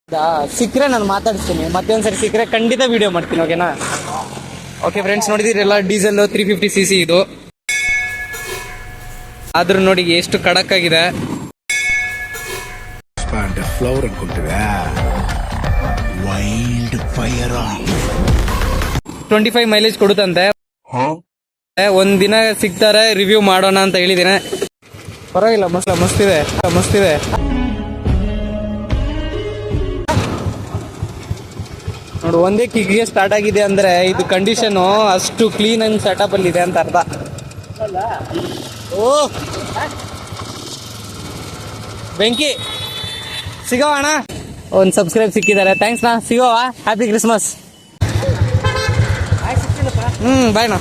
ಸಿಕ್ಕರೆ ನಾನು ಮಾತಾಡಿಸ್ತೀನಿ, ಮತ್ತೆ ಒಂದ್ಸರಿ ಸಿಕ್ಕರೆ ಖಂಡಿತ ವಿಡಿಯೋ ಮಾಡ್ತೀನಿ. ಓಕೆನಾ? ಓಕೆ ಫ್ರೆಂಡ್ಸ್, ನೋಡಿದಿರಲ್ಲ ಡೀಸೆಲ್ 350cc ಇದು. ಆದ್ರೂ ನೋಡಿ ಎಷ್ಟು ಖಡಕ್ ಆಗಿದೆ. ಫ್ಲವರ್ ಅನ್ಕೊಂತೀವಿ, ವೈಲ್ಡ್ ಫೈರ್. 25 ಮೈಲೇಜ್ ಕೊಡುತ್ತಂತೆ. ಒಂದಿನ ಸಿಗ್ತಾರೆ, ರಿವ್ಯೂ ಮಾಡೋಣ ಅಂತ ಹೇಳಿದ್ದೇನೆ. ಪರವಾಗಿಲ್ಲ, ಮಸ್ತಿದೆ. ನೋಡು, ಒಂದೇ ಕಿಕ್ಗೆ ಸ್ಟಾರ್ಟ್ ಆಗಿದೆ ಅಂದ್ರೆ ಇದು ಕಂಡೀಷನ್ ಅಷ್ಟು ಕ್ಲೀನ್ ಅಂಡ್ ಸೆಟಪ್ ಅಲ್ಲಿ ಇದೆ ಅಂತ ಅರ್ಥ. ಓ ಬೆಂಕಿ, ಸಿಗೋವ ಅಣ್ಣ. ಒಂದು ಸಬ್ಸ್ಕ್ರೈಬ್ ಸಿಕ್ಕಿದ್ದಾರೆ, ಥ್ಯಾಂಕ್ಸ್ ನಾ. ಸಿಗೋವಾ? Happy Christmas. ಬಾಯ್ ನಾ.